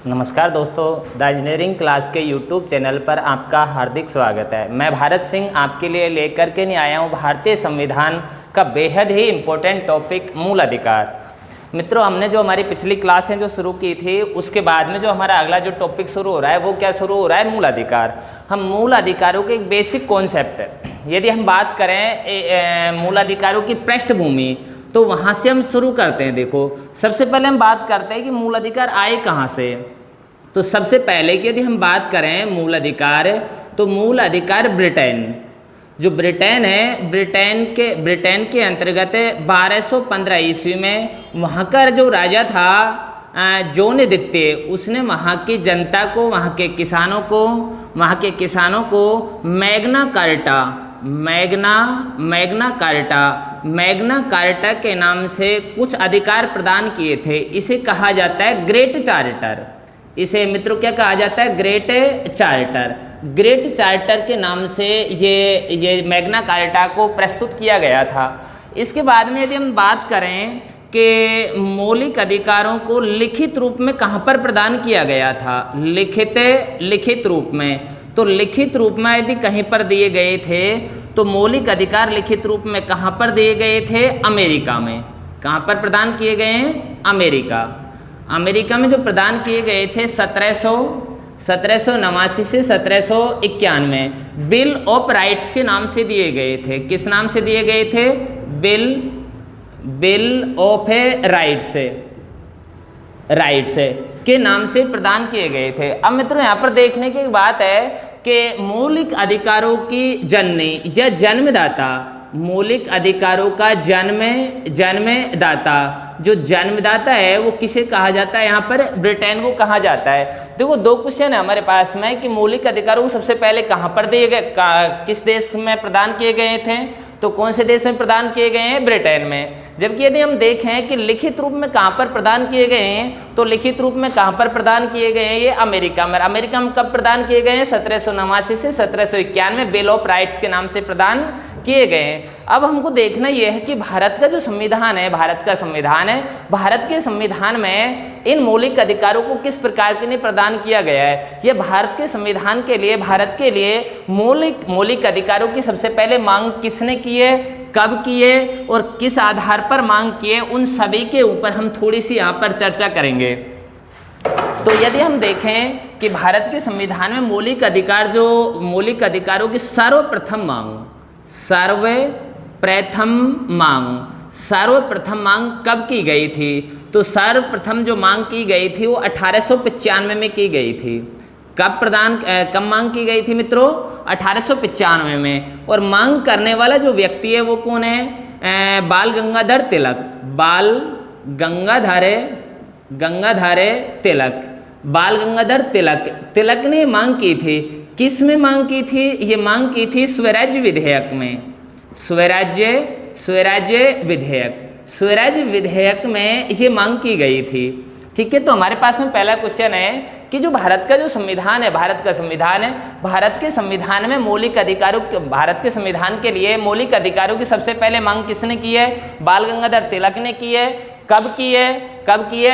नमस्कार दोस्तों, the engineering class के यूट्यूब चैनल पर आपका हार्दिक स्वागत है। मैं भारत सिंह आपके लिए लेकर के नहीं आया हूँ भारतीय संविधान का बेहद ही इम्पोर्टेंट टॉपिक मूल अधिकार। मित्रों, हमने जो हमारी पिछली क्लासें जो शुरू की थी उसके बाद में जो हमारा अगला जो टॉपिक शुरू हो रहा है वो क्या शुरू हो रहा है? मूल अधिकार। हम मूल अधिकारों के एक बेसिक कॉन्सेप्ट है, यदि हम बात करें मूल अधिकारों की पृष्ठभूमि तो वहाँ से हम शुरू करते हैं। देखो, सबसे पहले हम बात करते हैं कि मूल अधिकार आए कहाँ से। तो सबसे पहले कि यदि हम बात करें मूल अधिकार, तो मूल अधिकार ब्रिटेन, जो ब्रिटेन है, ब्रिटेन के अंतर्गत 1215 ईस्वी में वहाँ का जो राजा था जॉन द्वितीय, उसने वहाँ की जनता को, वहाँ के किसानों को मैग्ना कार्टा के नाम से कुछ अधिकार प्रदान किए थे। इसे कहा जाता है ग्रेट चार्टर। इसे मित्रों क्या कहा जाता है? Great charter. ग्रेट चार्टर के नाम से ये मैग्ना कार्टा को प्रस्तुत किया गया था। इसके बाद में यदि हम बात करें कि मौलिक अधिकारों को लिखित रूप में कहाँ पर प्रदान किया गया था? लिखित रूप में। तो लिखित रूप में यदि कहीं पर दिए गए थे तो मौलिक अधिकार लिखित रूप में कहाँ पर दिए गए थे? अमेरिका में। कहाँ पर प्रदान किए गए हैं? अमेरिका में जो प्रदान किए गए थे 1789 से 1791 बिल ऑफ राइट्स के नाम से दिए गए थे। किस नाम से दिए गए थे? बिल ऑफ राइट्स के नाम से प्रदान किए गए थे। अब मित्रों, यहाँ पर देखने की बात है कि मौलिक अधिकारों की जननी या जन्मदाता, मौलिक अधिकारों का जन्मदाता, जो जन्मदाता है वो किसे कहा जाता है? यहाँ पर ब्रिटेन को कहा जाता है। देखो, दो क्वेश्चन है हमारे पास में कि मौलिक अधिकारों को सबसे पहले कहाँ पर दिए गए, किस देश में प्रदान किए गए थे? तो कौन से देश में प्रदान किए गए हैं? ब्रिटेन में। जबकि यदि हम देखें कि लिखित रूप में कहाँ पर प्रदान किए गए हैं, तो लिखित रूप में कहाँ पर प्रदान किए गए हैं? ये अमेरिका में। अमेरिका में कब प्रदान किए गए हैं? 1789 से 1791 बिल ऑफ राइट्स के नाम से प्रदान किए गए हैं। अब हमको देखना यह है कि भारत का जो संविधान है, भारत के संविधान में इन मौलिक अधिकारों को किस प्रकार के लिए प्रदान किया गया है। यह भारत के संविधान के लिए, भारत के लिए मौलिक अधिकारों की सबसे पहले मांग किसने की है, कब की है और किस आधार पर मांग की है, उन सभी के ऊपर हम थोड़ी सी यहाँ पर चर्चा करेंगे। तो यदि हम देखें कि भारत के संविधान में मौलिक अधिकारों की सर्वप्रथम मांग कब की गई थी? तो सर्वप्रथम जो मांग की गई थी वो 1895 में की गई थी। कब मांग की गई थी मित्रों? 1895 में। और मांग करने वाला जो व्यक्ति है वो कौन है? बाल गंगाधर तिलक ने मांग की थी। किस में मांग की थी? ये मांग की थी स्वराज्य विधेयक में। स्वराज्य विधेयक में ये मांग की गई थी। ठीक है, तो हमारे पास में पहला क्वेश्चन है कि जो भारत का संविधान है, भारत के संविधान में भारत के संविधान के लिए मौलिक अधिकारों की सबसे पहले मांग किसने की है? बाल गंगाधर तिलक ने की है। कब की है?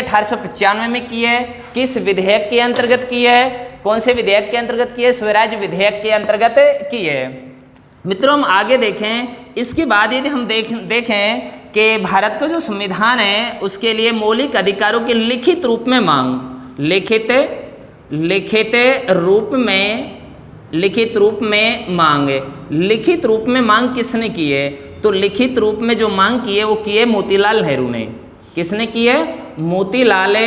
1895 में की है। किस विधेयक के अंतर्गत की है? कौन से विधेयक के अंतर्गत की है? स्वराज्य विधेयक के अंतर्गत की है। मित्रों, हम आगे देखें। इसके बाद यदि हम देखें कि भारत का जो संविधान है उसके लिए मौलिक अधिकारों की लिखित रूप में मांग, लिखित रूप में मांग किसने की है? तो लिखित रूप में जो मांग की है वो की है मोतीलाल नेहरू ने। किसने की है? मोतीलाल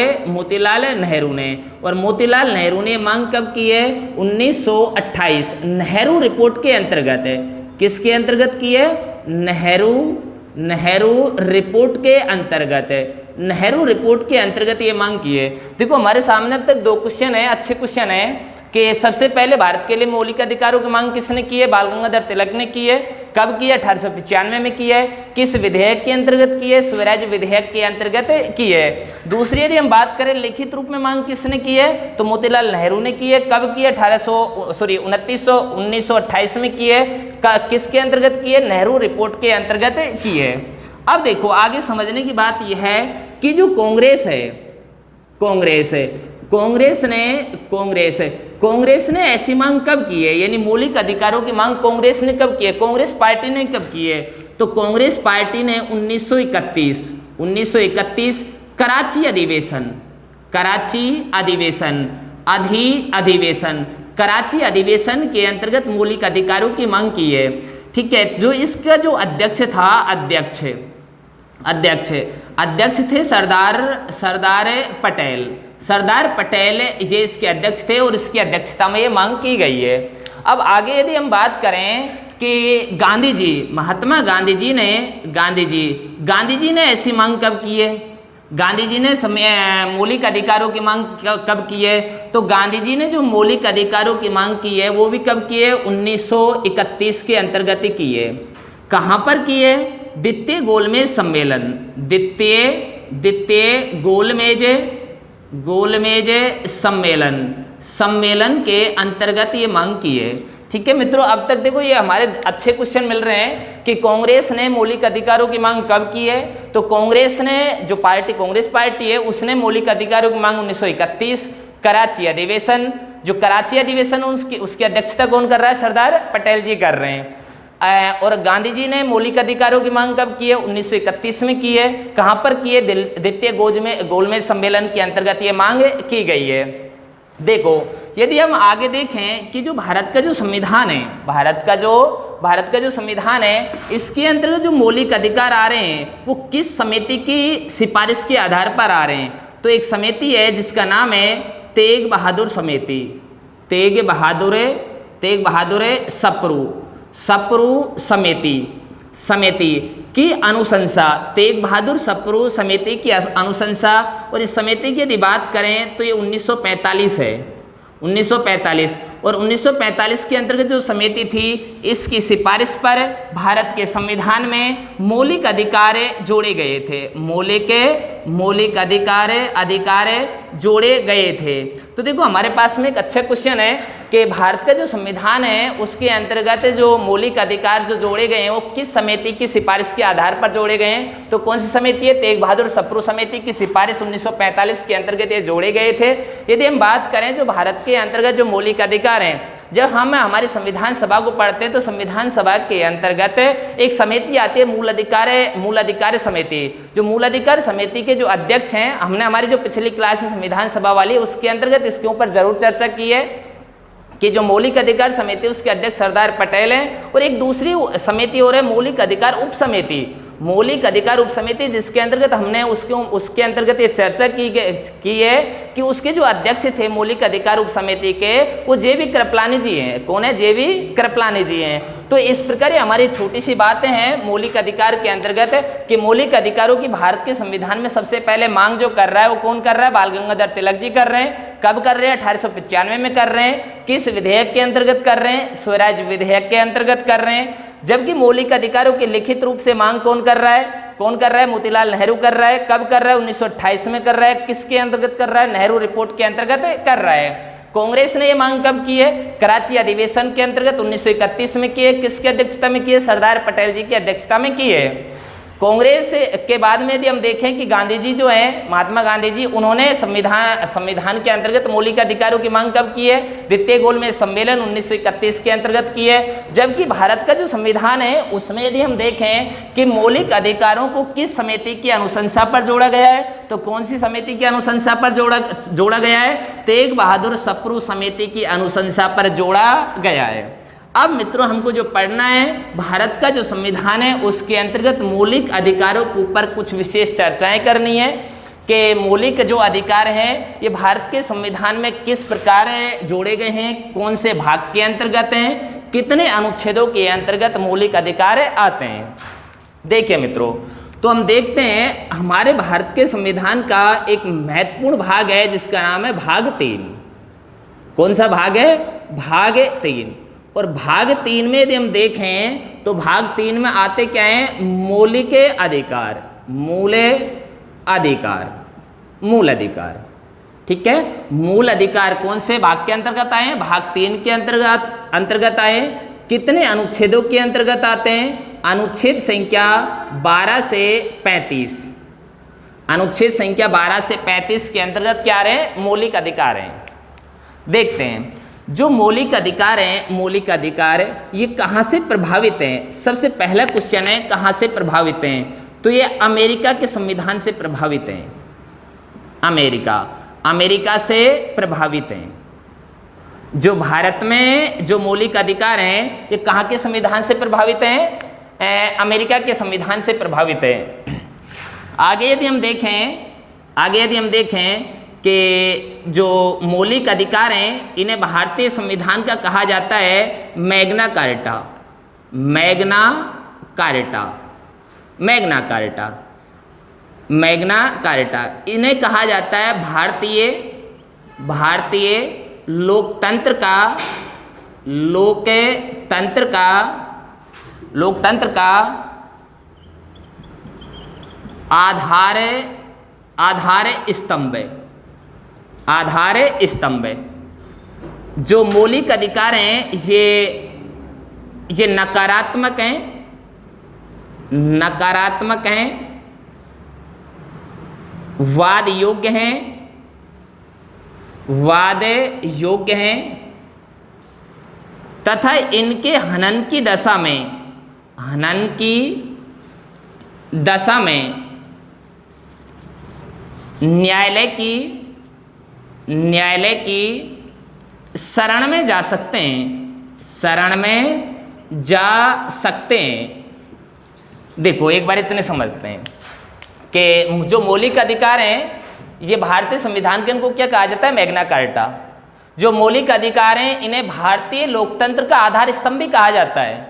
नेहरू ने। और मोतीलाल नेहरू ने मांग कब की है? 1928 नेहरू रिपोर्ट के अंतर्गत है। किसके अंतर्गत की है? नेहरू रिपोर्ट के अंतर्गत ये मांग की है। देखो, हमारे सामने अब तक दो क्वेश्चन है, अच्छे क्वेश्चन है कि सबसे पहले भारत के लिए मौलिक अधिकारों की मांग किसने की है? बाल गंगाधर तिलक ने की है। कब की है? 1895 में की है। किस विधेयक के अंतर्गत की है? स्वराज्य विधेयक के अंतर्गत की है। दूसरी यदि हम बात करें लिखित रूप में मांग किसने की है, तो मोतीलाल नेहरू ने की है। कब की है? 1928 में की है। किसके अंतर्गत की है? नेहरू रिपोर्ट के अंतर्गत की है। अब देखो, आगे समझने की बात यह है कि जो कांग्रेस है, कांग्रेस ने ऐसी मांग कब की है, यानी मौलिक अधिकारों की मांग कांग्रेस ने कब की है, कांग्रेस पार्टी ने कब की है? तो कांग्रेस पार्टी ने 1931 कराची अधिवेशन के अंतर्गत मौलिक अधिकारों की मांग की है। ठीक है, जो इसका जो अध्यक्ष था, अध्यक्ष थे सरदार पटेल ये इसके अध्यक्ष थे और इसकी अध्यक्षता में ये मांग की गई है। अब आगे यदि हम बात करें कि महात्मा गांधी जी ने ऐसी मांग कब की है, गांधी जी ने मौलिक अधिकारों की मांग कब की है? तो गांधी जी ने जो मौलिक अधिकारों की मांग की है वो भी कब की है? 1931 के अंतर्गत की है। कहाँ पर की है? द्वितीय गोलमेज सम्मेलन के अंतर्गत ये मांग की है। ठीक है मित्रों, अब तक देखो ये हमारे अच्छे क्वेश्चन मिल रहे हैं कि कांग्रेस ने मौलिक अधिकारों की मांग कब की है। तो कांग्रेस पार्टी है उसने मौलिक अधिकारों की मांग 1931 कराची अधिवेशन उसकी अध्यक्षता कौन कर रहा है? सरदार पटेल जी कर रहे हैं। और गांधी जी ने मौलिक अधिकारों की मांग कब की है? 1931 में की है। कहाँ पर की है? द्वितीय गोलमेज सम्मेलन के अंतर्गत ये मांग की गई है। देखो यदि हम आगे देखें कि जो भारत का जो संविधान है इसके अंतर्गत जो मौलिक अधिकार आ रहे हैं वो किस समिति की सिफारिश के आधार पर आ रहे हैं? तो एक समिति है जिसका नाम है तेग बहादुर सप्रू समिति की अनुशंसा, तेग बहादुर सप्रू समिति की अनुशंसा। और इस समिति की यदि बात करें तो ये 1945 है, 1945। और 1945 के अंतर्गत जो समिति थी इसकी सिफारिश पर भारत के संविधान में मौलिक अधिकार जोड़े गए थे, मौलिक अधिकार जोड़े गए थे। तो देखो हमारे पास में एक अच्छा क्वेश्चन है कि भारत का जो संविधान है उसके अंतर्गत जो मौलिक अधिकार जो जोड़े गए हैं वो किस समिति की सिफारिश के आधार पर जोड़े गए हैं? तो कौन सी समिति है? तेग बहादुर सप्रू समिति की सिफारिश 1945 के अंतर्गत ये जोड़े गए थे। यदि हम बात करें जो भारत के अंतर्गत जो मौलिक अधिकार हैं, जब हम हमारी संविधान सभा को पढ़ते हैं तो संविधान सभा के अंतर्गत एक समिति आती है मूल अधिकार समिति। जो मूल अधिकार समिति के जो अध्यक्ष हैं, हमने हमारी जो पिछली क्लास है संविधान सभा वाली उसके अंतर्गत इसके ऊपर जरूर चर्चा की है कि जो मौलिक अधिकार समिति उसके अध्यक्ष सरदार पटेल हैं। और एक दूसरी समिति और है मौलिक अधिकार उप समिति जिसके अंतर्गत हमने उसके अंतर्गत ये चर्चा की है कि उसके जो अध्यक्ष थे मौलिक अधिकार उप समिति के वो जेवी कृपलानी जी हैं। कौन है? जेवी कृपलानी जी हैं। तो इस प्रकार हमारी छोटी सी बातें हैं मौलिक अधिकार के अंतर्गत कि मौलिक अधिकारों की भारत के संविधान में सबसे पहले मांग जो कर रहा है वो कौन कर रहा है? बाल गंगाधर तिलक जी कर रहे हैं। कब कर रहे हैं? 1895 में कर रहे हैं। किस विधेयक के अंतर्गत कर रहे हैं? स्वराज विधेयक के अंतर्गत कर रहे हैं। जबकि मौलिक अधिकारों की लिखित रूप से मांग कौन कर रहा है? मोतीलाल नेहरू कर रहा है। कब कर रहा है? 1928 में कर रहा है। किसके अंतर्गत कर रहा है? नेहरू रिपोर्ट के अंतर्गत कर रहा है। कांग्रेस ने ये मांग कब की है? कराची अधिवेशन के अंतर्गत 1931 में की है। किसकी अध्यक्षता में की है? सरदार पटेल जी की अध्यक्षता में की है। कांग्रेस के बाद में यदि हम देखें कि गांधी जी जो है महात्मा गांधी जी उन्होंने संविधान के अंतर्गत मौलिक अधिकारों की मांग कब की है? द्वितीय गोलमेज सम्मेलन 1931 के अंतर्गत की है। जबकि भारत का जो संविधान है उसमें यदि हम देखें कि मौलिक अधिकारों को किस समिति की अनुशंसा पर जोड़ा गया है, तो कौन सी समिति की अनुशंसा पर जोड़ा गया है? तेग बहादुर सप्रू समिति की अनुशंसा पर जोड़ा गया है। अब मित्रों हमको जो पढ़ना है भारत का जो संविधान है उसके अंतर्गत मौलिक अधिकारों के ऊपर कुछ विशेष चर्चाएं करनी है कि मौलिक जो अधिकार हैं ये भारत के संविधान में किस प्रकार जोड़े गए हैं, कौन से भाग के अंतर्गत हैं, कितने अनुच्छेदों के अंतर्गत मौलिक अधिकार आते हैं। देखिए मित्रों, तो हम देखते हैं हमारे भारत के संविधान का एक महत्वपूर्ण भाग है जिसका नाम है भाग 3। कौन सा भाग है? भाग 3। और भाग 3 में यदि हम देखें तो भाग 3 में आते क्या हैं? मौलिक अधिकार, मूल अधिकार। ठीक है, मूल अधिकार कौन से भाग के अंतर्गत आए? भाग 3 के अंतर्गत आए। कितने अनुच्छेदों के अंतर्गत आते हैं? अनुच्छेद संख्या 12 से 35। अनुच्छेद संख्या 12 से 35 के अंतर्गत क्या रहे, मौलिक अधिकार हैं। देखते हैं जो मौलिक अधिकार हैं, मौलिक अधिकार ये कहाँ से प्रभावित हैं। सबसे पहला क्वेश्चन है कहाँ से प्रभावित हैं, तो ये अमेरिका के संविधान से प्रभावित हैं। अमेरिका से प्रभावित हैं। जो भारत में जो मौलिक अधिकार हैं ये कहाँ के संविधान से प्रभावित हैं, अमेरिका के संविधान से प्रभावित हैं। आगे यदि हम देखें कि जो मौलिक अधिकार हैं इन्हें भारतीय संविधान का कहा जाता है मैग्ना कार्टा। इन्हें कहा जाता है भारतीय लोकतंत्र का आधार स्तंभ। जो मौलिक अधिकार हैं ये नकारात्मक हैं, वाद योग्य हैं तथा इनके हनन की दशा में न्यायालय की शरण में जा सकते हैं। देखो एक बार इतने समझते हैं कि जो मौलिक अधिकार हैं ये भारतीय संविधान के इनको क्या कहा जाता है, मैग्ना कार्टा। जो मौलिक अधिकार हैं इन्हें भारतीय लोकतंत्र का आधार स्तंभ भी कहा जाता है।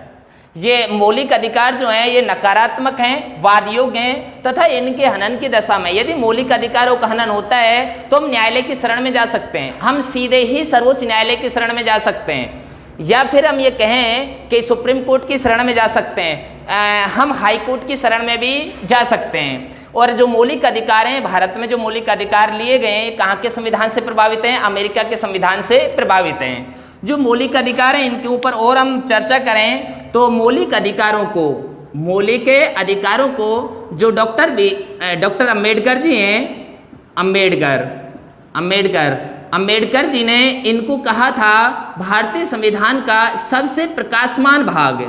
ये मौलिक अधिकार जो हैं ये नकारात्मक हैं, वाद योग्य हैं तथा इनके हनन की दशा में, यदि मौलिक अधिकारों का हनन होता है तो हम न्यायालय की शरण में जा सकते हैं। हम सीधे ही सर्वोच्च न्यायालय की शरण में जा सकते हैं, या फिर हम ये कहें कि सुप्रीम कोर्ट की शरण में जा सकते हैं, हम हाई कोर्ट की शरण में भी जा सकते हैं। और जो मौलिक अधिकार हैं भारत में, जो मौलिक अधिकार लिए गए हैं कहाँ के संविधान से प्रभावित हैं, अमेरिका के संविधान से प्रभावित हैं। जो मौलिक अधिकार हैं इनके ऊपर और हम चर्चा करें तो मौलिक अधिकारों को जो डॉक्टर अम्बेडकर जी हैं, अम्बेडकर जी ने इनको कहा था भारतीय संविधान का सबसे प्रकाशमान भाग।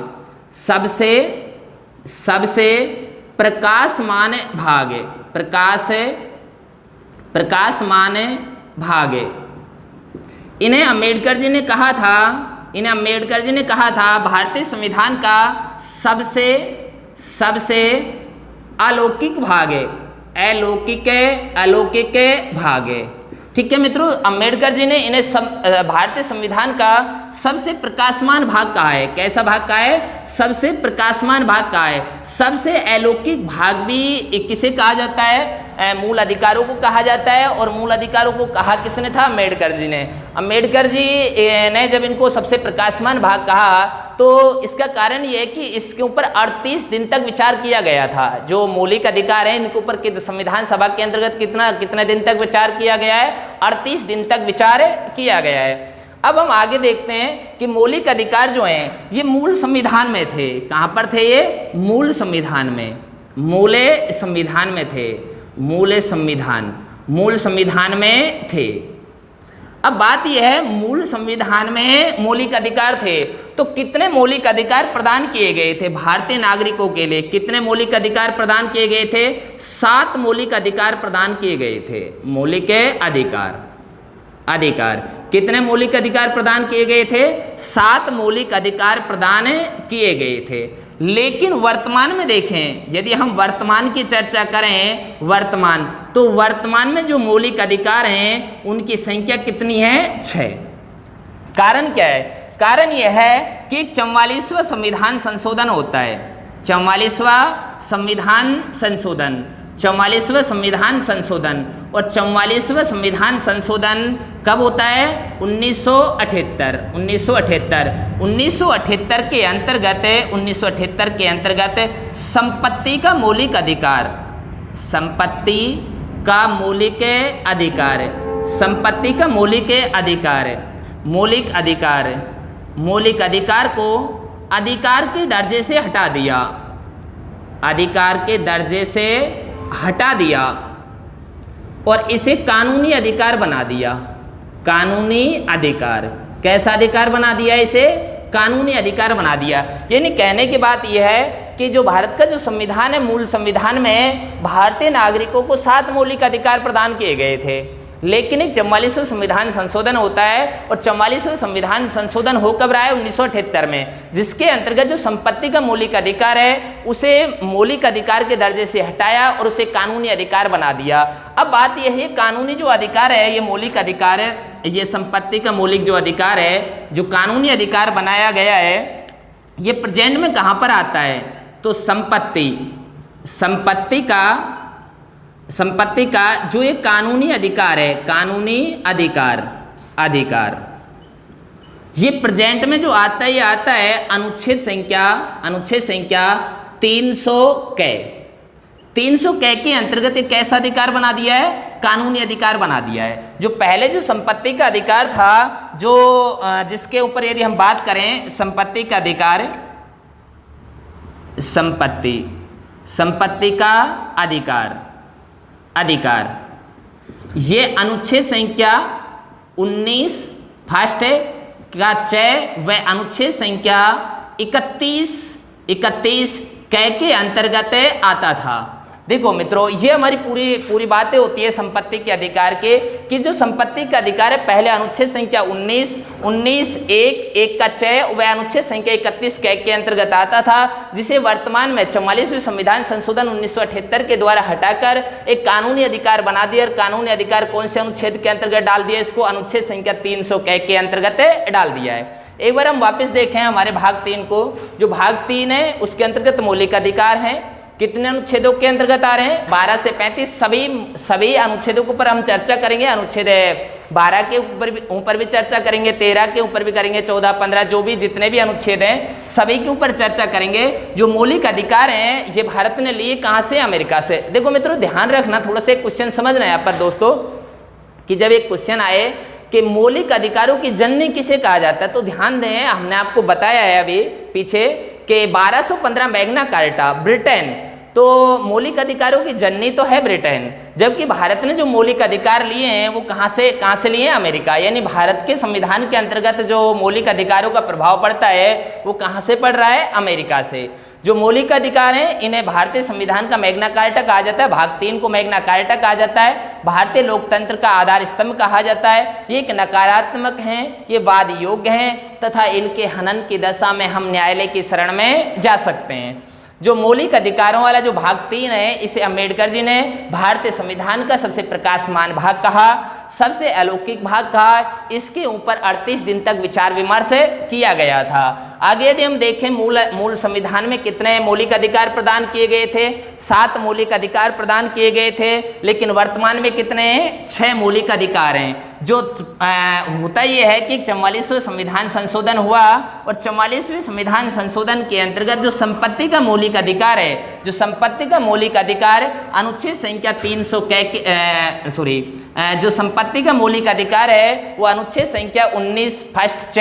इन्हें अम्बेडकर जी ने कहा था भारतीय संविधान का सबसे अलौकिक भाग है। ठीक है मित्रों, अम्बेडकर जी ने इन्हें भारतीय संविधान का सबसे प्रकाशमान भाग कहा है। कैसा भाग कहा है, सबसे प्रकाशमान भाग कहा है। सबसे अलौकिक भाग भी किसे कहा जाता है, मूल अधिकारों को कहा जाता है। और मूल अधिकारों को कहा किसने था, अम्बेडकर जी ने। अम्बेडकर जी ने जब इनको सबसे प्रकाशमान भाग कहा तो इसका कारण ये है कि इसके ऊपर 38 दिन तक विचार किया गया था। जो मौलिक अधिकार हैं इनके ऊपर संविधान सभा के अंतर्गत कितने दिन तक विचार किया गया है, 38 दिन तक विचार किया गया है। अब हम आगे देखते हैं कि मौलिक अधिकार जो हैं ये मूल संविधान में थे। कहाँ पर थे ये, मूल संविधान में थे। अब बात यह है, मूल संविधान में मौलिक अधिकार थे तो कितने मौलिक अधिकार प्रदान किए गए थे भारतीय नागरिकों के लिए। कितने मौलिक अधिकार प्रदान किए गए थे, 7 मौलिक अधिकार प्रदान किए गए थे। मौलिक अधिकार कितने मौलिक अधिकार प्रदान किए गए थे, 7 मौलिक अधिकार प्रदान किए गए थे। लेकिन वर्तमान में देखें, यदि हम वर्तमान की चर्चा करें, तो वर्तमान में जो मौलिक अधिकार हैं उनकी संख्या कितनी है, 6। कारण क्या है, कारण यह है कि 44वां संविधान संशोधन होता है। 44वां संविधान संशोधन और 44वां संविधान संशोधन कब होता है, 1978 के अंतर्गत संपत्ति का मौलिक अधिकार को अधिकार के दर्जे से हटा दिया। और इसे कानूनी अधिकार बना दिया। कानूनी अधिकार, कैसा अधिकार बना दिया? इसे कानूनी अधिकार बना दिया। यानी कहने की बात यह है कि जो भारत का जो संविधान है, मूल संविधान में भारतीय नागरिकों को 7 मौलिक अधिकार प्रदान किए गए थे, लेकिन एक 44वां संविधान संशोधन होता है और 44वां संविधान संशोधन हो कब रहा है? 1978 में, जिसके अंतर्गत जो संपत्ति का मौलिक अधिकार है उसे मौलिक अधिकार के दर्जे से हटाया और उसे कानूनी अधिकार बना दिया। अब बात यह है, कानूनी जो अधिकार है, ये मौलिक अधिकार है, ये संपत्ति का मौलिक जो अधिकार है, जो कानूनी अधिकार बनाया गया है, ये प्रेजेंट में कहाँ पर आता है? तो संपत्ति का जो एक कानूनी अधिकार है, कानूनी अधिकार ये प्रेजेंट में जो आता है, ये आता है अनुच्छेद संख्या 300 कै के अंतर्गत एक कैसा अधिकार बना दिया है? कानूनी अधिकार बना दिया है। जो पहले जो संपत्ति का अधिकार था, जो जिसके ऊपर यदि हम बात करें, संपत्ति का अधिकार, संपत्ति का अधिकार ये अनुच्छेद संख्या 19 फर्स्ट का च व अनुच्छेद संख्या 31 कै के अंतर्गत आता था। देखो मित्रों, ये हमारी पूरी बातें होती है संपत्ति के अधिकार के, कि जो संपत्ति का अधिकार है पहले अनुच्छेद संख्या 19 एक का च व अनुच्छेद संख्या 31 कै के अंतर्गत आता था, जिसे वर्तमान में 44वें संविधान संशोधन 1978 के द्वारा हटाकर एक कानूनी अधिकार बना दिया। और कानूनी अधिकार कौन से अनुच्छेद के अंतर्गत डाल दिया? इसको अनुच्छेद संख्या 300 कै के अंतर्गत डाल दिया है। एक बार हम वापस देखें हमारे भाग 3 को। जो भाग 3 है उसके अंतर्गत मौलिक अधिकार हैं, कितने अनुच्छेदों के अंतर्गत आ रहे हैं? 12 से 35 सभी अनुच्छेदों के ऊपर हम चर्चा करेंगे। अनुच्छेद 12 के ऊपर भी चर्चा करेंगे, 13 के ऊपर भी करेंगे, 14, 15 जो भी जितने भी अनुच्छेद हैं सभी के ऊपर चर्चा करेंगे। जो मौलिक अधिकार हैं ये भारत ने लिए कहाँ से? अमेरिका से। देखो मित्रों, ध्यान रखना, थोड़ा सा एक क्वेश्चन समझना है यहाँ पर दोस्तों, कि जब एक क्वेश्चन आए कि मौलिक अधिकारों की जननी किसे कहा जाता है, तो ध्यान दें, हमने आपको बताया है अभी पीछे कि 1215 मैग्ना कार्टा ब्रिटेन, तो मौलिक अधिकारों की जननी तो है ब्रिटेन, जबकि भारत ने जो मौलिक अधिकार लिए हैं वो कहाँ से लिए हैं? अमेरिका। यानी भारत के संविधान के अंतर्गत जो मौलिक अधिकारों का प्रभाव पड़ता है वो कहाँ से पड़ रहा है? अमेरिका से। जो मौलिक अधिकार हैं इन्हें भारतीय संविधान का मैग्ना कार्टा कहा जाता है। भाग 3 को मैग्ना कार्टा कहा जाता है। भारतीय लोकतंत्र का आधार स्तंभ कहा जाता है। ये एक नकारात्मक हैं, ये वाद योग्य हैं तथा इनके हनन की दशा में हम न्यायालय की शरण में जा सकते हैं। जो मौलिक अधिकारों वाला जो भाग 3 है, इसे अम्बेडकर जी ने भारतीय संविधान का सबसे प्रकाशमान भाग कहा, सबसे अलौकिक भाग कहा। इसके ऊपर 38 दिन तक विचार विमर्श किया गया था। आगे यदि हम देखें, मूल संविधान में कितने मौलिक अधिकार प्रदान किए गए थे? 7 मौलिक अधिकार प्रदान किए गए थे, लेकिन वर्तमान में कितने हैं? 6 मौलिक अधिकार हैं। जो होता यह है कि 44वां संविधान संशोधन हुआ और 44वें संविधान संशोधन के अंतर्गत जो संपत्ति का मौलिक अधिकार है, जो संपत्ति का मौलिक अधिकार अनुच्छेद संख्या 300 जो संपत्ति का मौलिक अधिकार है वो अनुच्छेद संख्या 19 फर्स्ट च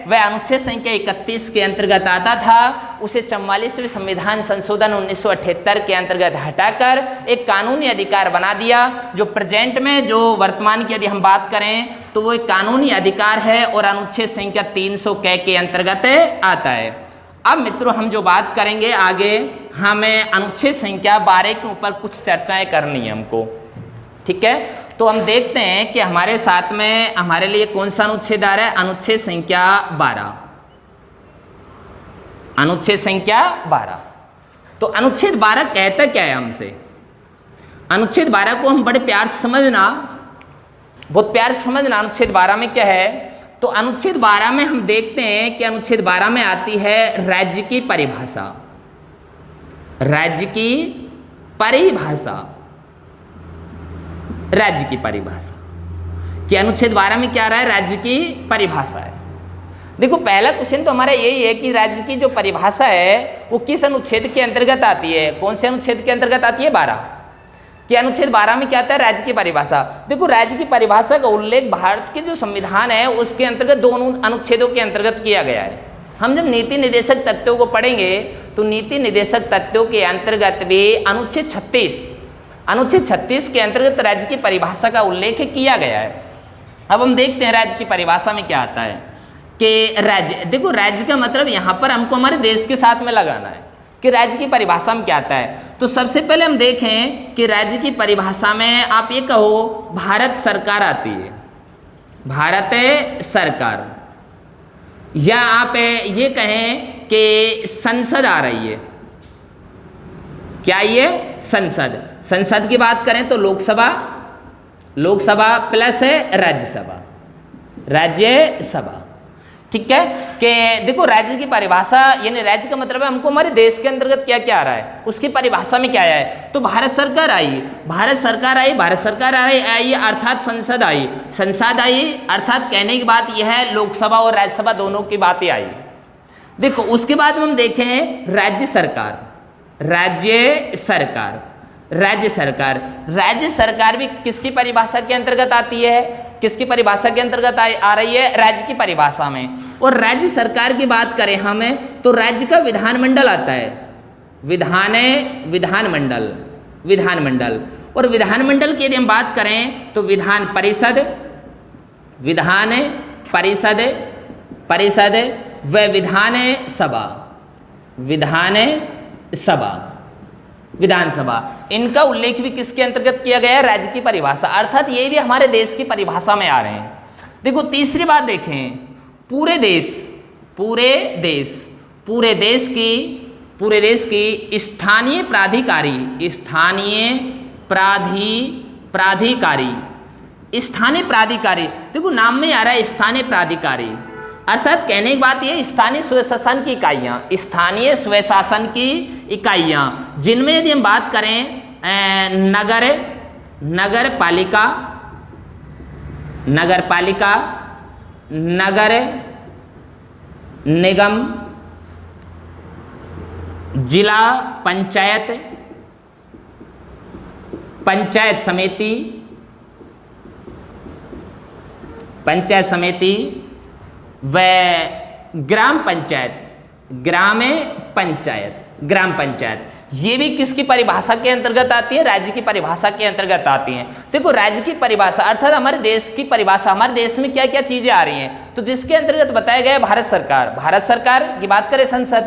व अनुच्छेद संख्या 31 के अंतर्गत आता था। उसे 44वें संविधान संशोधन 1978 के अंतर्गत हटाकर एक कानूनी अधिकार बना दिया। जो प्रेजेंट में जो वर्तमान की यदि हम बात करें तो वो एक कानूनी अधिकार है और अनुच्छेद संख्या 300 कै के अंतर्गत आता है। अब मित्रों, हम जो बात करेंगे आगे, हमें अनुच्छेद संख्या 12 के ऊपर कुछ चर्चाएं करनी है हमको, ठीक है। तो हम देखते हैं कि हमारे साथ में हमारे लिए कौन सा अनुच्छेद आ रहा है? अनुच्छेद संख्या 12। अनुच्छेद संख्या 12। तो अनुच्छेद 12 कहता क्या है हमसे? अनुच्छेद 12 को हम बड़े प्यार से समझना, बहुत प्यार से समझना अनुच्छेद 12 में क्या है। तो अनुच्छेद 12 में हम देखते हैं कि अनुच्छेद 12 में आती है राज्य की परिभाषा। राज्य की परिभाषा, राज्य की परिभाषा कि अनुच्छेद 12 में क्या आ रहा है? राज्य की परिभाषा है। देखो, पहला क्वेश्चन तो हमारा यही है कि राज्य की जो परिभाषा है वो किस अनुच्छेद के अंतर्गत आती है? कौन से अनुच्छेद के अंतर्गत आती है? 12 कि अनुच्छेद 12 में क्या आता है? राज्य की परिभाषा। देखो, राज्य की परिभाषा का उल्लेख भारत के जो संविधान है उसके अंतर्गत दोनों अनुच्छेदों के अंतर्गत किया गया है। हम जब नीति निर्देशक तत्वों को पढ़ेंगे तो नीति निर्देशक तत्वों के अंतर्गत भी अनुच्छेद अनुच्छेद 36 के अंतर्गत राज्य की परिभाषा का उल्लेख किया गया है। अब हम देखते हैं राज्य की परिभाषा में क्या आता है कि राज्य, देखो राज्य का मतलब यहाँ पर हमको हमारे देश के साथ में लगाना है कि राज्य की परिभाषा में क्या आता है। तो सबसे पहले हम देखें कि राज्य की परिभाषा में आप ये कहो भारत सरकार आती है, भारत सरकार, या आप ये कहें कि संसद आ रही है। क्या ये संसद, संसद की बात करें तो लोकसभा, लोकसभा प्लस राज्यसभा, राज्यसभा, ठीक है। कि देखो राज्य की परिभाषा यानी राज्य का मतलब है हमको हमारे देश के अंतर्गत क्या क्या आ रहा है, उसकी परिभाषा में क्या है। तो भारत सरकार आई, भारत सरकार आई, भारत सरकार आई अर्थात संसद आई, संसद आई अर्थात कहने की बात यह है लोकसभा और राज्यसभा दोनों की बातें आई। देखो उसके बाद हम देखें राज्य सरकार, राज्य सरकार, राज्य सरकार, राज्य सरकार भी किसकी परिभाषा के अंतर्गत आती है, किसकी परिभाषा के अंतर्गत आ रही है, राज्य की परिभाषा में। और राज्य सरकार की बात करें हमें तो राज्य का विधानमंडल आता है, विधानमंडल, विधानमंडल। और विधानमंडल की यदि हम बात करें तो विधान परिषद, विधान परिषद, परिषद व विधान सभा, विधान सभा, विधानसभा, इनका उल्लेख भी किसके अंतर्गत किया गया है, राज्य की परिभाषा, अर्थात ये भी हमारे देश की परिभाषा में आ रहे हैं। देखो तीसरी बात देखें, पूरे देश, पूरे देश, पूरे देश की, पूरे देश की स्थानीय प्राधिकारी, स्थानीय प्राधिकारी, स्थानीय प्राधिकारी, देखो नाम में आ रहा है स्थानीय प्राधिकारी, अर्थात कहने की बात यह स्थानीय स्वशासन की इकाइयाँ, स्थानीय स्वशासन की इकाइयाँ, जिनमें यदि हम बात करें नगर, नगर पालिका, नगर पालिका, नगर निगम, जिला पंचायत, पंचायत समिति, पंचायत समिति व ग्राम पंचायत, ग्राम पंचायत, ग्राम पंचायत, ये भी किसकी परिभाषा के अंतर्गत आती है, राज्य की परिभाषा के अंतर्गत आती हैं। देखो राज्य की परिभाषा अर्थात हमारे देश की परिभाषा, हमारे देश में क्या क्या चीजें आ रही हैं, तो जिसके अंतर्गत बताया गया है भारत सरकार, भारत सरकार की बात करें संसद,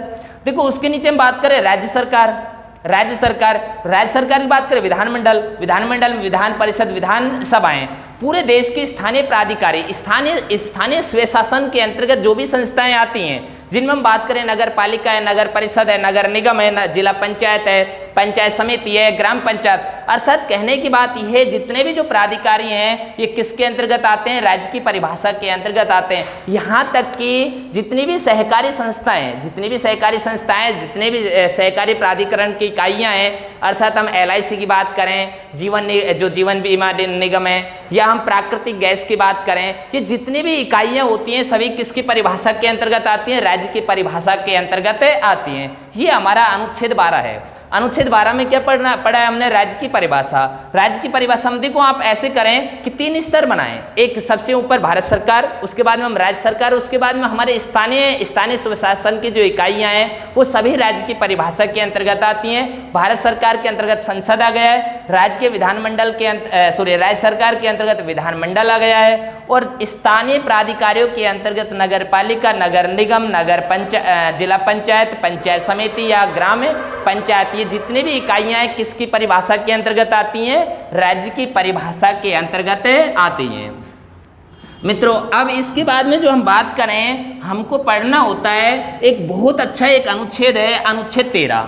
देखो उसके नीचे हम बात करें राज्य सरकार, राज्य सरकार, राज्य सरकार की बात करें विधानमंडल, विधानमंडल में विधान परिषद, विधानसभाएं, पूरे देश की स्थानीय प्राधिकारी, स्थानीय स्वशासन के अंतर्गत जो भी संस्थाएं आती हैं, जिनमें हम बात करें नगर पालिका है, नगर परिषद है, नगर निगम है, जिला पंचायत है, पंचायत समिति है, ग्राम पंचायत, अर्थात कहने की बात यह है जितने भी जो प्राधिकारी हैं ये किसके अंतर्गत आते हैं, राज्य की परिभाषा के अंतर्गत आते हैं। यहाँ तक कि जितनी भी सहकारी संस्थाएं, जितनी भी सहकारी संस्थाएं, जितने भी सहकारी प्राधिकरण की इकाइयाँ हैं, अर्थात हम LIC की बात करें, जीवन बीमा निगम है, या हम प्राकृतिक गैस की बात करें, ये जितनी भी इकाइयाँ होती हैं सभी किसकी परिभाषा के अंतर्गत आती हैं, राज्य की परिभाषा के अंतर्गत आती हैं। ये हमारा अनुच्छेद 12 है। अनुच्छेद 12 में क्या पढ़ा है हमने, राज्य की परिभाषा। राज्य की परिभाषा हम देखो आप ऐसे करें कि 3 स्तर बनाएं, एक सबसे ऊपर भारत सरकार, उसके बाद में हम राज्य सरकार, उसके बाद में हमारे स्थानीय स्वशासन की जो इकाइयां हैं वो सभी राज्य की परिभाषा के अंतर्गत आती हैं। भारत सरकार के अंतर्गत संसद आ गया है, राज्य के विधानमंडल के राज्य सरकार के अंतर्गत विधानमंडल आ गया है, और स्थानीय प्राधिकारियों के अंतर्गत नगर पालिका, नगर निगम, जिला पंचायत, पंचायत समिति या ग्राम पंचायत, ये जितने भी इकाइयां हैं किसकी परिभाषा के अंतर्गत आती हैं, राज्य की परिभाषा के अंतर्गत आती हैं। मित्रों अब इसके बाद में जो हम बात करें, हमको पढ़ना होता है एक बहुत अच्छा एक अनुच्छेद है, अनुच्छेद 13,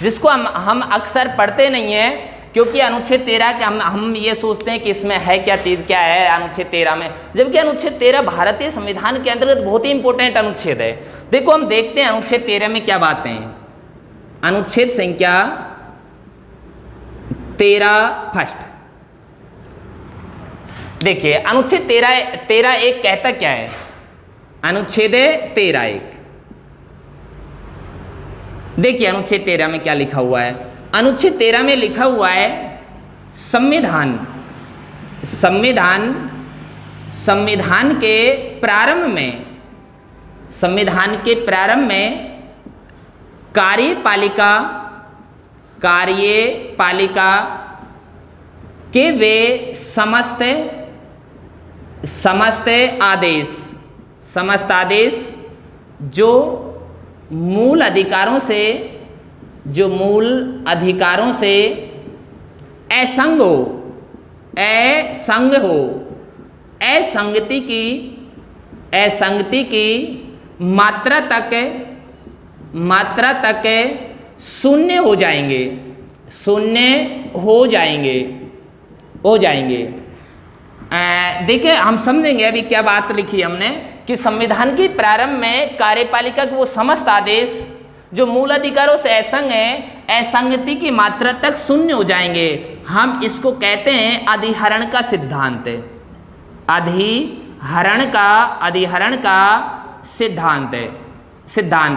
जिसको हम अक्सर पढ़ते नहीं हैं, क्योंकि अनुच्छेद 13 के हम ये सोचते हैं कि इसमें है क्या चीज़, क्या है अनुच्छेद 13 में, जबकि अनुच्छेद 13 भारतीय संविधान के अंतर्गत बहुत ही इंपॉर्टेंट अनुच्छेद है। देखो हम देखते हैं अनुच्छेद 13 में क्या बातें हैं। अनुच्छेद संख्या 13 फर्स्ट देखिए, अनुच्छेद 13(1) कहता क्या है, अनुच्छेद 13(1) देखिए अनुच्छेद 13 में क्या लिखा हुआ है। अनुच्छेद 13 में लिखा हुआ है संविधान के प्रारंभ में कार्यपालिका कि वे समस्त आदेश जो मूल अधिकारों से असंग हो, असंगति की मात्रा तक शून्य हो जाएंगे। देखिए हम समझेंगे अभी क्या बात लिखी हमने कि संविधान के प्रारंभ में कार्यपालिका के वो समस्त आदेश जो मूल अधिकारों से असंग है, असंगति की मात्रा तक शून्य हो जाएंगे। हम इसको कहते हैं अधिहरण का सिद्धांत। अधिहरण का सिद्धांत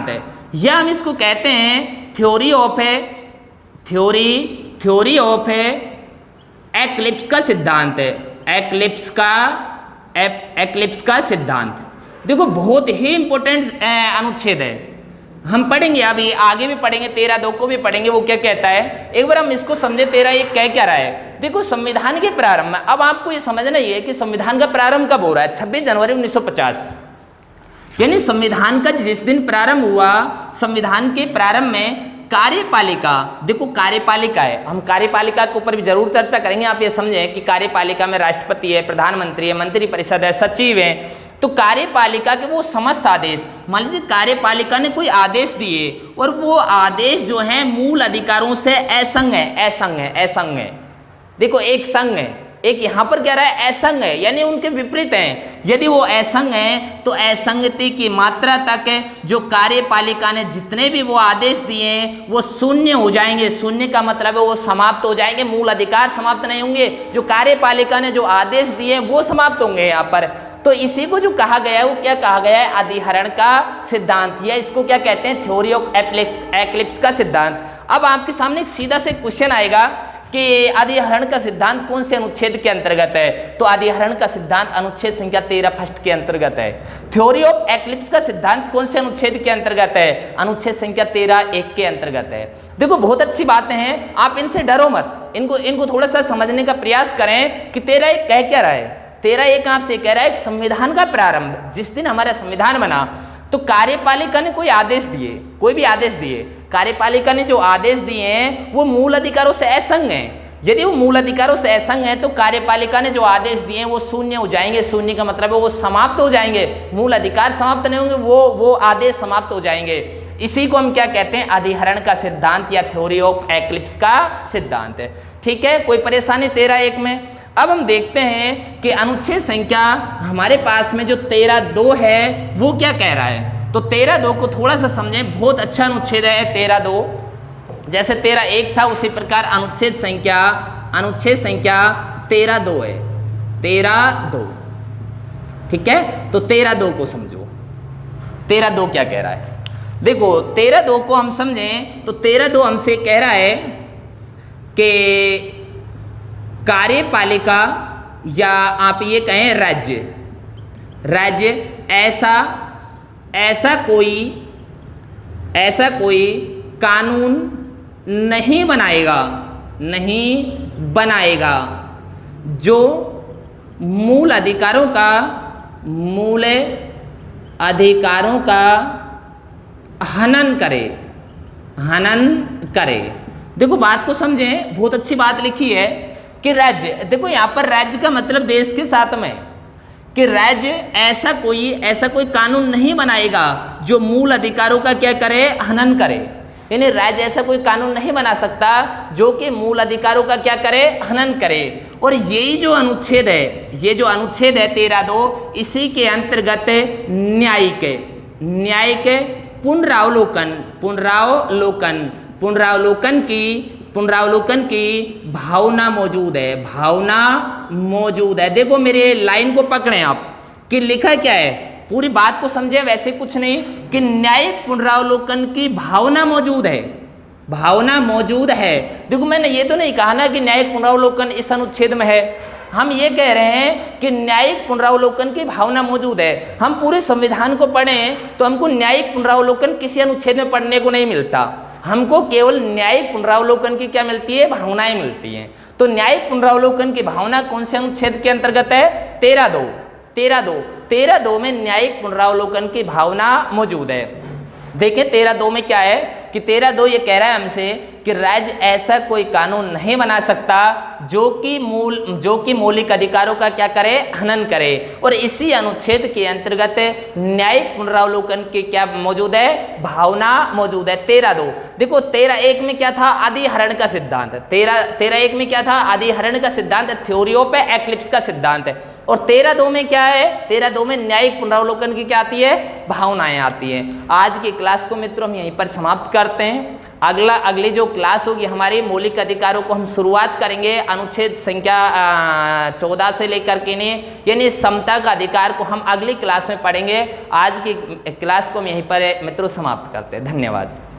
है या हम इसको कहते हैं थ्योरी ऑफ एक्लिप्स का सिद्धांत है। एक्लिप्स का सिद्धांत देखो बहुत ही इंपॉर्टेंट अनुच्छेद है। हम पढ़ेंगे, अभी आगे भी पढ़ेंगे, 13(2) को भी पढ़ेंगे। वो क्या कहता है, एक बार हम इसको समझे। 13(1) कह क्या रहा है, देखो संविधान के प्रारंभ में, अब आपको ये समझना ही है कि संविधान का प्रारंभ कब हो रहा है, 26 जनवरी 1950। यानी संविधान का जिस दिन प्रारंभ हुआ, संविधान के प्रारंभ में कार्यपालिका, देखो कार्यपालिका है, हम कार्यपालिका के ऊपर भी जरूर चर्चा करेंगे। आप ये समझें कि कार्यपालिका में राष्ट्रपति है, प्रधानमंत्री है, मंत्रिपरिषद है, सचिव है। तो कार्यपालिका के वो समस्त आदेश, मान लीजिए कार्यपालिका ने कोई आदेश दिए और वो आदेश जो है मूल अधिकारों से असंग है। देखो एक संग है, एक यहाँ पर क्या रहा है, असंग है, यानी उनके विपरीत हैं। यदि वो असंग है तो असंगति की मात्रा तक जो कार्यपालिका ने जितने भी वो आदेश दिए हैं वो शून्य हो जाएंगे। शून्य का मतलब है वो समाप्त हो जाएंगे, मूल अधिकार समाप्त नहीं होंगे। जो कार्यपालिका ने जो आदेश दिए वो समाप्त होंगे यहाँ पर। तो इसी को जो कहा गया है वो क्या कहा गया है, अधिहरण का सिद्धांत, या इसको क्या कहते हैं, थ्योरी ऑफ एक्लिप्स का सिद्धांत। अब आपके सामने एक सीधा से क्वेश्चन आएगा कि अधिहरण का सिद्धांत कौन से अनुच्छेद के अंतर्गत है, तो अधिहरण का सिद्धांत अनुच्छेद संख्या 13 फर्स्ट के अंतर्गत है। थ्योरी ऑफ एक्लिप्स का सिद्धांत कौन से अनुच्छेद के अंतर्गत है, अनुच्छेद संख्या 13(1) के अंतर्गत है। देखो बहुत अच्छी बातें हैं, आप इनसे डरो मत, इनको थोड़ा सा समझने का प्रयास करें कि 13(1) कह क्या रहा है। 13(1) आपसे कह रहा है कि संविधान का प्रारंभ, जिस दिन हमारा संविधान बना तो कार्यपालिका ने कोई आदेश दिए, कोई भी आदेश दिए, कार्यपालिका ने जो आदेश दिए हैं वो मूल अधिकारों से असंग हैं। यदि वो मूल अधिकारों से असंग है तो कार्यपालिका ने जो आदेश दिए हैं वो शून्य हो जाएंगे। शून्य का मतलब है वो समाप्त हो जाएंगे, मूल अधिकार समाप्त नहीं होंगे, वो आदेश समाप्त हो जाएंगे। इसी को हम क्या कहते हैं, अधिहरण का सिद्धांत या थ्योरी ऑफ एक्लिप्स का सिद्धांत है। ठीक है, कोई परेशानी 13(1) में। अब हम देखते हैं कि अनुच्छेद संख्या हमारे पास में जो 13(2) है वो क्या कह रहा है। तो 13(2) को थोड़ा सा समझें, बहुत अच्छा अनुच्छेद है 13(2). जैसे 13(1) था उसी प्रकार अनुच्छेद संख्या 13(2) है, 13(2). ठीक है, तो 13(2) को समझो, 13(2) क्या कह रहा है। देखो 13(2) को हम समझें तो 13(2) हमसे कह रहा है कि कार्यपालिका या आप ये कहें राज्य ऐसा कोई कानून नहीं बनाएगा जो मूल अधिकारों का हनन करे। देखो बात को समझें, बहुत अच्छी बात लिखी है कि राज्य, देखो यहाँ पर राज्य का मतलब देश के साथ में, कि राज्य ऐसा कोई कानून नहीं बनाएगा जो मूल अधिकारों का क्या करे, हनन करे। यानी राज्य ऐसा कोई कानून नहीं बना सकता जो कि मूल अधिकारों का क्या करे, हनन करे। और यही जो अनुच्छेद है, ये जो अनुच्छेद है 13(2), इसी के अंतर्गत न्यायिक पुनरावलोकन की भावना मौजूद है। देखो मेरे लाइन को पकड़ें आप कि लिखा क्या है, पूरी बात को समझे, वैसे कुछ नहीं, कि न्यायिक पुनरावलोकन की भावना मौजूद है। देखो मैंने ये तो नहीं कहा ना कि न्यायिक पुनरावलोकन इस अनुच्छेद में है, हम ये कह रहे हैं कि न्यायिक पुनरावलोकन की भावना मौजूद है। हम पूरे संविधान को पढ़ें तो हमको न्यायिक पुनरावलोकन किसी अनुच्छेद में पढ़ने को नहीं मिलता, हमको केवल न्यायिक पुनरावलोकन की क्या मिलती है, भावनाएं मिलती हैं। तो न्यायिक पुनरावलोकन की भावना कौन से अनुच्छेद के अंतर्गत है? 13(2). 13(2) में न्यायिक पुनरावलोकन की भावना मौजूद है। देखिए 13(2) में क्या है कि 13(2) ये कह रहा है हमसे कि राज्य ऐसा कोई कानून नहीं बना सकता जो कि मौलिक अधिकारों का क्या करे? हनन करे। और इसी अनुच्छेद के अंतर्गत न्यायिक पुनरावलोकन की क्या मौजूद है? भावना मौजूद है। 13(2) देखो 13(1) में क्या था? अधिहरण का सिद्धांत। 13(1) में क्या था? अधिहरण का सिद्धांत, थ्योरी ऑफ एक्लिप्स का सिद्धांत है। और 13(2) में क्या है? 13(2) में न्यायिक पुनरावलोकन की क्या आती है? भावनाएं आती हैं। आज की क्लास को मित्रों हम यहीं पर समाप्त करते हैं। अगली जो क्लास होगी हमारी मौलिक अधिकारों को हम शुरुआत करेंगे अनुच्छेद संख्या 14 से लेकर के यानी समता का अधिकार को हम अगली क्लास में पढ़ेंगे। आज की क्लास को हम यहीं पर मित्रों समाप्त करते हैं। धन्यवाद।